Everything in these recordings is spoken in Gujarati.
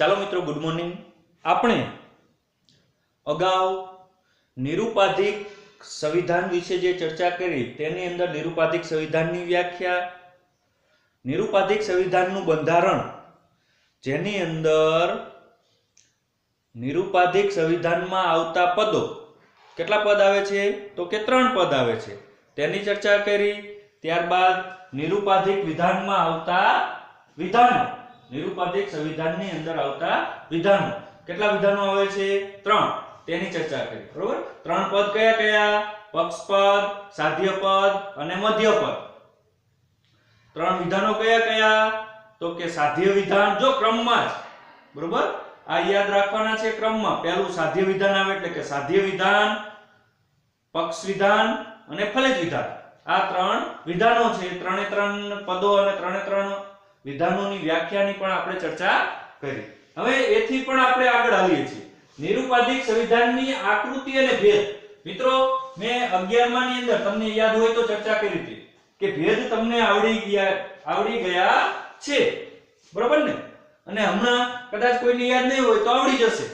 ચાલો મિત્રો, ગુડ મોર્નિંગ. આપણે અગાઉ નિરુપાધિક સંવિધાન વિશે જે ચર્ચા કરી તેની અંદર નિરુપાધિક સંવિધાનની વ્યાખ્યા, નિરુપાધિક સંવિધાનનું બંધારણ, જેની અંદર નિરુપાધિક સંવિધાનમાં આવતા પદો, કેટલા પદ આવે છે તો કે 3 પદ આવે છે, તેની ચર્ચા કરી. ત્યારબાદ નિરુપાધિક વિધાનમાં આવતા વિધાનો, નિરુપાધિક સંવિધાનની અંદર આવતા વિધાનો, કેટલા વિધાનો આવે છે 3, તેની ચર્ચા કરી. બરોબર? 3 પદ કયા કયા? પક્ષપદ, સાધ્યપદ અને મધ્યપદ. 3 વિધાનો કયા કયા તો કે સાધ્ય વિધાન, જો ક્રમમાં જ, બરોબર, આ યાદ રાખવાના છે ક્રમમાં. પહેલું સાધ્ય વિધાન આવે એટલે કે સાધ્ય વિધાન, પક્ષ વિધાન અને ફલિત વિધાન. આ 3 વિધાનો છે. 3 પદો અને 3 વિધાનોની વ્યાખ્યાની પણ આપણે ચર્ચા કરી. હવે એથી પણ આપણે આગળ આવીએ છીએ. નિરુપાધિક સંવિધાનની આકૃતિ અને ભેદ. મિત્રો, મેં 11મા ની અંદર તમને યાદ હોય તો ચર્ચા કરી હતી કે ભેદ તમને આવડી ગયા છે, બરોબર ને? અને હમણાં કદાચ કોઈને યાદ નહીં હોય તો આવડી જશે.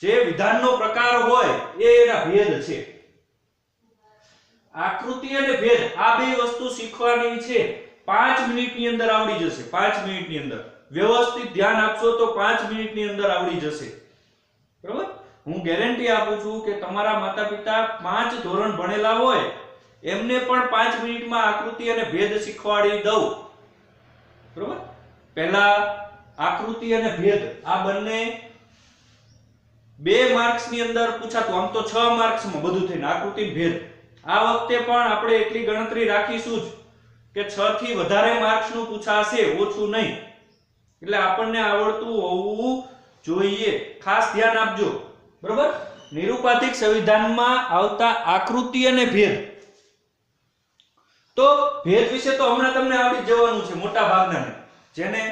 જે વિધાનનો પ્રકાર હોય એ એના ભેદ છે. આકૃતિ અને ભેદ આ બે વસ્તુ શીખવાની છે. 5 મિનિટની અંદર આવડી જશે. 5 મિનિટની અંદર વ્યવસ્થિત ધ્યાન આપશો તો 5 મિનિટની અંદર આવડી જશે. બરોબર? હું ગેરંટી આપું છું કે તમારા માતા-પિતા 5 ધોરણ ભણેલા હોય એમને પણ 5 મિનિટમાં આકૃતિ અને ભેદ શીખવાડી દઉં. બરોબર? પહેલા આકૃતિ અને ભેદ આ બંને 2 માર્ક્સની અંદર પૂછાતું. આમ તો 6 માર્ક્સમાં બધું થઈને આકૃતિ અને ભેદ. આ વખતે પણ આપણે એટલી ગણતરી રાખીશું જ કે 6 થી વધારે માર્ક્સનું પૂછાશે, ઓછું નહીં. એટલે આપણને આવડતું હોવું જોઈએ. ખાસ ધ્યાન આપજો. બરોબર? નિરુપાધિક સંવિધાનમાં આવતા આકૃતિ અને ભેદ. તો ભેદ વિશે તો હમણાં તમને આવડી જવાનું છે મોટા ભાગનાને. જેને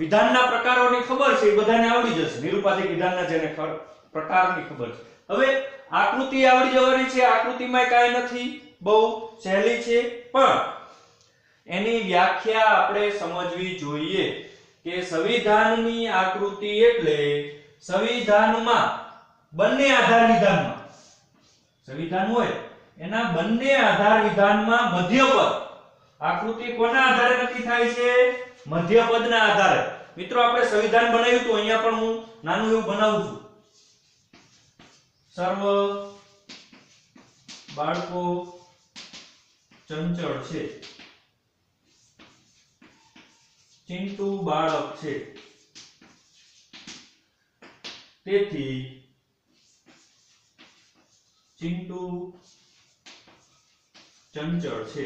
વિધાનના પ્રકારોની ખબર છે એ બધાને આવડી જશે. નિરુપાધિક વિધાનના જેને પ્રકારની ખબર છે. હવે આકૃતિ આવડી જવાની છે. આકૃતિમાં કાંઈ નથી, બહુ સહેલી છે, પણ એની વ્યાખ્યા આપણે સમજવી જોઈએ કે સંવિધાનની આકૃતિ એટલે સંવિધાનમાં બંને આધાર વિધાનમાં, સંવિધાન હોય એના બંને આધાર વિધાનમાં મધ્યપદ. આકૃતિ કોના આધારે નક્કી થાય છે? મધ્યપદના આધારે. મિત્રો, આપણે સંવિધાન બનાવ્યું તો અહીંયા પણ હું નાનું એવું બનાવું છું. સર્વ બાળકો ચંચળ છે, ચિંટુ બાળક છે, તેથી ચિંટુ ચંચળ છે.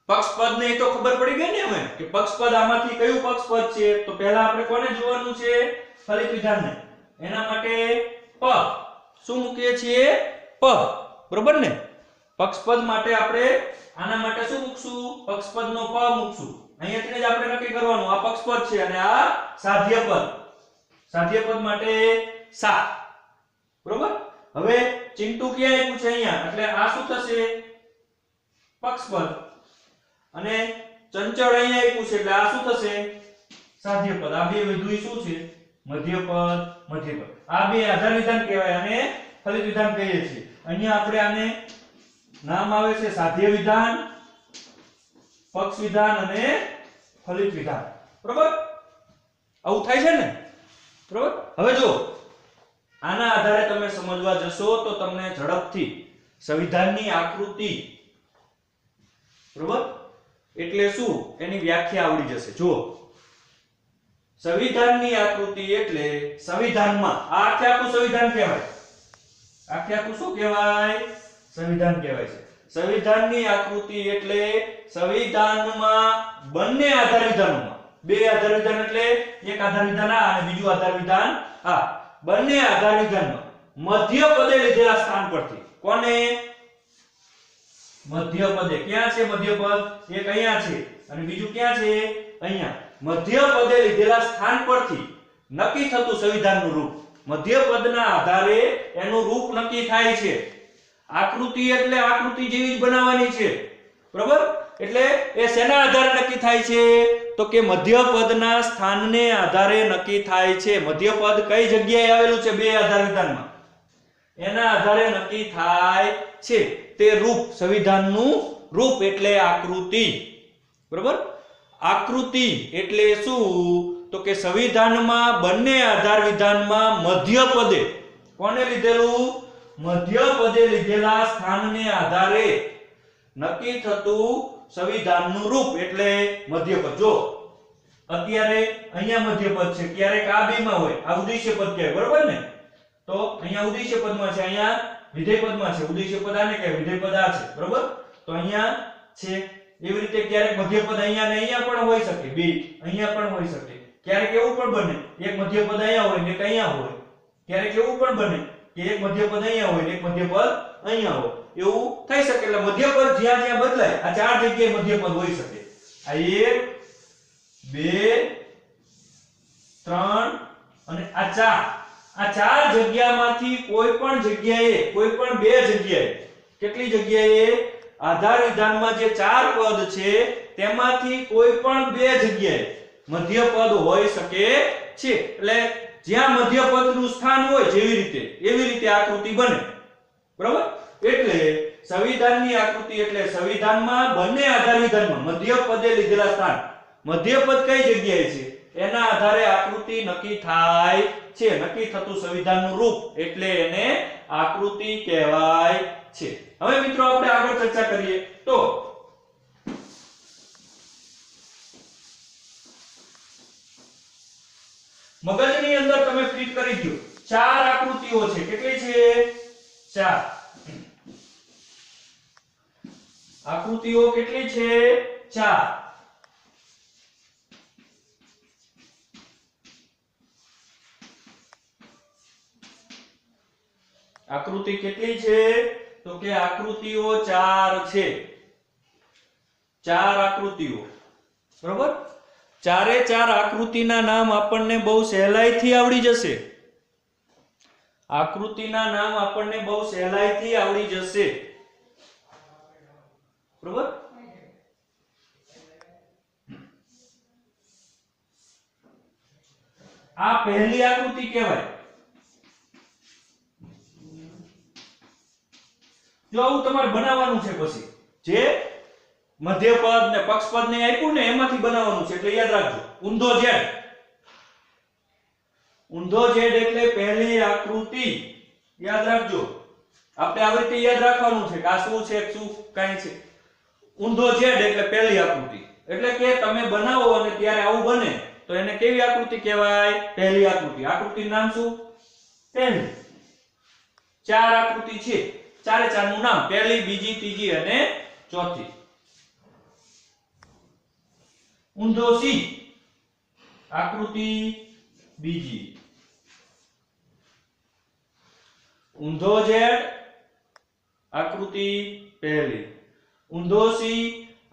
પક્ષપદ ને તો ખબર પડી ગઈ ને હવે કે પક્ષપદ આમાંથી કયું પક્ષપદ છે? તો પહેલા આપણે કોને જોવાનું છે? ફલિત વિધાનને. એના માટે પ શું મૂકીએ છીએ? પ. બરોબર ને? પક્ષપદ માટે આપણે આના માટે શું મૂકશું? પક્ષપદનો પ મૂકશું. અહીંયાથી જ આપણે નક્કી કરવાનું આ પક્ષપદ છે અને આ સાધ્યપદ. સાધ્યપદ માટે સા. બરોબર? હવે ચિંટુ ક્યાં આવ્યું છે? અહીંયા. એટલે આ શું થશે? પક્ષપદ. અને ચંચળ અહીંયા આવ્યું છે એટલે આ શું થશે? સાધ્યપદ. આ બે વિધુય શું છે? મધ્યપદ, મધ્યપદ. આ બે આધાર વિધાન કહેવાય અને ફલિત વિધાન કહીએ છીએ. અહીંયા આપણે આને નામ આવે છે સાધ્ય વિધાન, પક્ષ વિધાન અને ફલિત વિધાન. બરોબર? આવું થાય છે ને? બરોબર? હવે જો આના આધારે તમે સમજવા જશો તો તમને ઝડપથી સંવિધાનની આકૃતિ, બરોબર, એટલે શું એની વ્યાખ્યા આવડી જશે. જુઓ, સંવિધાનની આકૃતિ એટલે સંવિધાનમાં આ આખે આખું સંવિધાન કહેવાય. આખે આખું શું કહેવાય? સંવિધાન કહેવાય છે. સંવિધાનની આકૃતિ એટલે સંવિધાનમાં બંને આધાર વિધાનોમાં, બે આધાર વિધાન એટલે એક આધાર વિધાન આ અને બીજું આધાર વિધાન આ, બંને આધાર વિધાનમાં મધ્યપદે લીધેલા સ્થાન પરથી. કોને? મધ્યપદે. ક્યાં છે મધ્યપદ? એક અહીંયા છે અને બીજું ક્યાં છે? અહીંયા. મધ્યપદે લીધેલા સ્થાન પરથી નક્કી થતું સંવિધાનનું રૂપ. મધ્યપદના આધારે એનું રૂપ નક્કી થાય છે. આકૃતિ એટલે આકૃતિ જેવી જ બનાવવાની છે, બરોબર? એટલે એ શેના આધારે નક્કી થાય છે તો કે મધ્યપદના સ્થાનને આધારે નક્કી થાય છે મધ્યપદ કઈ જગ્યાએ આવેલું છે બે આધાર વિધાનમાં એના આધારે નક્કી થાય છે તે રૂપ સંવિધાનનું રૂપ એટલે આકૃતિ બરોબર આકૃતિ એટલે શું તો કે સંવિધાનમાં બંને આધાર વિધાનમાં મધ્યપદે કોને લીધેલું મધ્યપદે લીધેલા સ્થાનને આધારે નક્કી થતું સંવિધાનનું રૂપ એટલે મધ્યપદ જો અત્યારે અહીંયા મધ્યપદ છે ક્યારેક આ બેમાં હોય આ ઉદ્દેશ્ય પદ કહેવાય બરોબર ને તો અહીંયા ઉદ્દેશ્ય પદમાં છે અહીંયા વિધેય પદમાં છે ઉદ્દેશ્ય પદ આને કહેવાય વિધેય પદ આ છે બરોબર તો અહીંયા છે એવી રીતે ક્યારેક મધ્યપદ અહીંયા ને અહીંયા પણ હોઈ શકે બે અહીંયા પણ હોઈ શકે ક્યારેક એવું પણ બને એક મધ્યપદ અહીંયા હોય ને એક અહીંયા હોય ક્યારેક એવું પણ બને કે એક મધ્યપદ અહીંયા હોય ને એક મધ્યપદ અહીંયા હોય એવું થઈ શકે એટલે મધ્યપદ જ્યાં જ્યાં બદલાય આ ચાર જગ્યાએ મધ્યપદ હોઈ શકે આ 1 2 3 અને આ ચાર જગ્યામાંથી કોઈ પણ બે જગ્યાએ કેટલી જગ્યાએ આધાર વિધાનમાં જે ચાર પદ છે તેમાંથી કોઈ પણ બે જગ્યાએ મધ્યપદ હોઈ શકે છે એટલે જ્યાં મધ્યપદનું સ્થાન હોય એવી રીતે આકૃતિ બને બરાબર એટલે સંવિધાનની આકૃતિ એટલે સંવિધાનમાં બંને આધાર વિધાનમાં મધ્યપદે લીધેલા સ્થાન મધ્યપદ કઈ જગ્યાએ છે એના આધારે આકૃતિ નક્કી થાય છે નક્કી થતું સંવિધાનનું રૂપ એટલે એને આકૃતિ કહેવાય છે હવે મિત્રો આપણે આગળ ચર્ચા કરીએ તો મગજની અંદર તમે ફિટ કરી દો ચાર આકૃતિઓ છે કેટલી છે ચાર આકૃતિઓ કેટલી છે ચાર આકૃતિ કેટલી છે તો કે આકૃતિઓ ચાર છે ચાર આકૃતિઓ બરોબર ચારે ચાર આકૃતિના નામ આપણને બહુ સહેલાઈથી આવડી જશે આકૃતિના નામ આપણને બહુ સહેલાઈથી આવડી જશે બરોબર આ પહેલી આકૃતિ કહેવાય જો આવું તમારે બનાવવાનું છે પછી જે મધ્યપદ ને પક્ષપદ ને આપ્યું ને એમાંથી બનાવવાનું છે એટલે યાદ રાખજો ઊંધો ઝેડ એટલે પહેલી આકૃતિ યાદ રાખજો આપણે આવી રીતે યાદ રાખવાનું છે કે આ શું છે શું કાઈ છે ઊંધો ઝેડ એટલે પહેલી આકૃતિ એટલે કે તમે બનાવો અને ત્યારે આવું બને તો એને કેવી આકૃતિ કહેવાય પહેલી આકૃતિનું નામ શું પહેલી ચાર આકૃતિ છે ચારે ચારનું નામ પહેલી બીજી ત્રીજી અને ચોથી ઊંધો સી આકૃતિ બીજી ઊંધો ઝેડ આકૃતિ પહેલી ઊંધો સી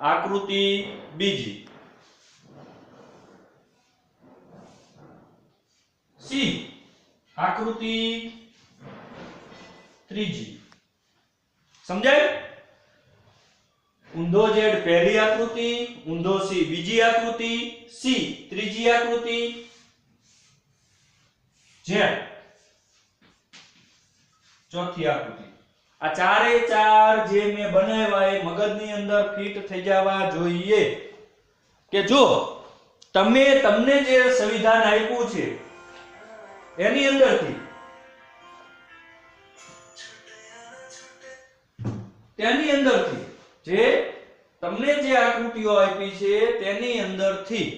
આકૃતિ બીજી સી આકૃતિ ત્રીજી સમજાય ઊંધો ઝેડ પહેલી આકૃતિ ઊંધો સી બીજી આકૃતિ સી ત્રીજી આકૃતિ ઝેડ ચોથી આકૃતિ આ ચારે ચાર જે મેં બનાવ્યા એ મગજની અંદર ફિટ થઈ જવા જોઈએ કે જો તમને જે સંવિધાન આપ્યું છે એની અંદરથી તેની અંદરથી જે તમને જે આકૃતિઓ આપી છે તેની અંદરથી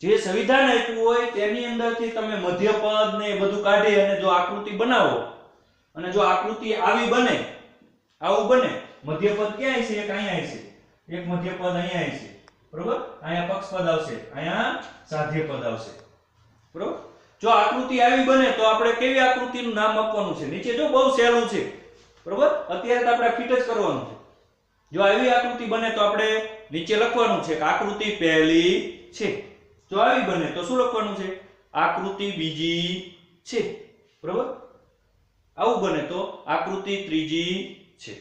જે સંવિધાન આપ્યું હોય તેની અંદરથી તમે મધ્યપદ ને બધું કાઢી અને જો આકૃતિ બનાવો અને જો આકૃતિ આવી બને આવું બને મધ્યપદ ક્યાં છે એક અહીંયા છે એક મધ્યપદ અહીંયા છે બરોબર અહીંયા પક્ષપદ આવશે અહીંયા સાધ્યપદ આવશે બરોબર જો આકૃતિ આવી બને તો આપણે કેવી આકૃતિનું નામ આપવાનું છે નીચે જો બહુ સહેલું છે બરોબર અત્યારે તો આપણે ફિટ જ કરવાનું છે જો આવી આકૃતિ બને તો આપણે નીચે લખવાનું છે કે આકૃતિ પહેલી છે જો આવી બને તો શું લખવાનું છે આકૃતિ બીજી છે બરોબર આવું બને તો આકૃતિ ત્રીજી છે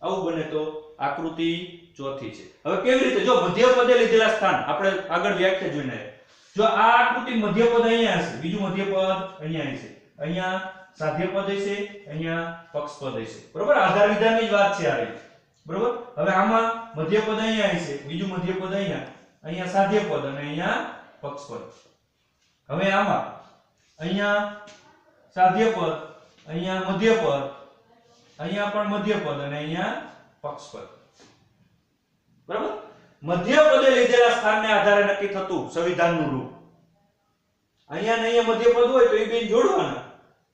આવું બને તો આકૃતિ ચોથી છે. હવે કેવી રીતે? જો મધ્યપદે લીધેલા સ્થાન આપણે આગળ વ્યાખ્યા જોઈને આવ્યા. જો આ આકૃતિ મધ્યપદ અહીંયા હશે, બીજું મધ્યપદ અહીંયા હશે, અહીંયા સાધ્યપદ હશે, અહીંયા પક્ષપદ હશે. બરોબર? આધાર વિધાનની જ વાત છે આ રહી. બરોબર? હવે આમાં મધ્યપદ અહીંયા હશે, બીજું મધ્યપદ અહીંયા, અહીંયા સાધ્યપદ અને અહીંયા પક્ષપદ. હવે આમાં અહીંયા સાધ્યપદ, અહીંયા મધ્યપદ, અહીંયા પણ મધ્યપદ અને અહીંયા પક્ષપદ. બરાબર? મધ્યપદે લીધેલા સ્થાનને આધારે નક્કી થતું સંવિધાનનું રૂપ. અહીંયા ને અહીંયા મધ્યપદ હોય તો એ બેન જોડવાના,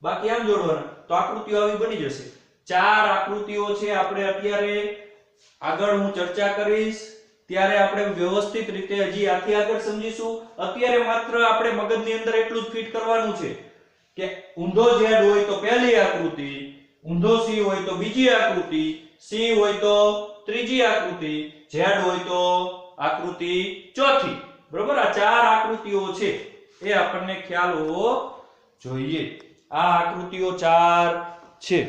બાકી આમ જોડવાના, તો આકૃતિઓ આવી બની જશે. ચાર આકૃતિઓ છે. આપણે અત્યારે આગળ હું ચર્ચા કરીશ ત્યારે આપણે વ્યવસ્થિત રીતે હજી આથી આગળ સમજીશું. અત્યારે માત્ર આપણે મગજની અંદર એટલું જ ફિટ કરવાનું છે કે ઊંધો ઝેડ હોય તો પહેલી આકૃતિ, ઊંધો સી હોય તો બીજી આકૃતિ, સી હોય તો ત્રીજી આકૃતિ, ઝેડ હોય તો આકૃતિ ચોથી. બરોબર? આ ચાર આકૃતિઓ છે એ આપણને ખ્યાલ હોવો જોઈએ. આ આકૃતિઓ ચાર છે.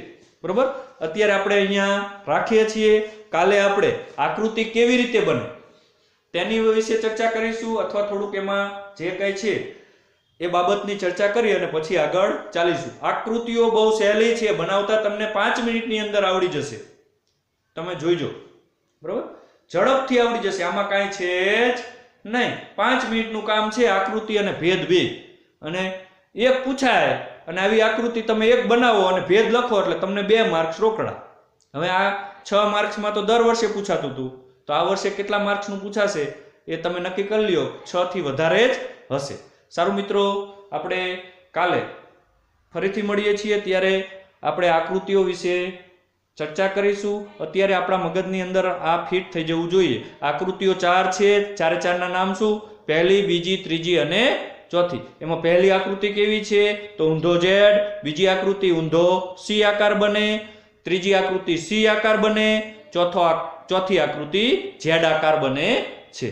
બરોબર? અત્યારે આપણે અહીંયા રાખીએ છીએ. કાલે આપણે આકૃતિ કેવી રીતે બને તેની વિશે ચર્ચા કરીશું, અથવા થોડુંક એમાં જે કંઈ છે એ બાબતની ચર્ચા કરી અને પછી આગળ ચાલીશું. આકૃતિઓ બહુ સહેલી છે, બનાવતા તમને 5 મિનિટની અંદર આવડી જશે. તમે જોઈજો. બરોબર? ઝડપથી આવડી જશે. આમાં કાંઈ છે જ નહીં. 5 મિનિટનું કામ છે. આકૃતિ અને ભેદ બે, અને એક પૂછાય અને આવી આકૃતિ તમે એક બનાવો અને ભેદ લખો એટલે તમને 2 માર્ક્સ રોકડા. હવે આ 6 માર્ક્સમાં તો દર વર્ષે પૂછાતું હતું, તો આ વર્ષે કેટલા માર્ક્સનું પૂછાશે એ તમે નક્કી કરી લ્યો. 6 થી વધારે જ હશે. સારું મિત્રો, આપણે કાલે ફરીથી મળીએ છીએ ત્યારે આપણે આકૃતિઓ વિશે ચર્ચા કરીશું. અત્યારે આપણા મગજની અંદર આ ફિટ થઈ જવું જોઈએ. આકૃતિઓ 4 છે. ચારે ચારના નામ શું? પહેલી, બીજી, ત્રીજી અને ચોથી. એમાં પહેલી આકૃતિ કેવી છે? તો ઊંધો ઝેડ. બીજી આકૃતિ ઊંધો સી આકાર બને, ત્રીજી આકૃતિ સી આકાર બને, ચોથી આકૃતિ ઝેડ આકાર બને છે.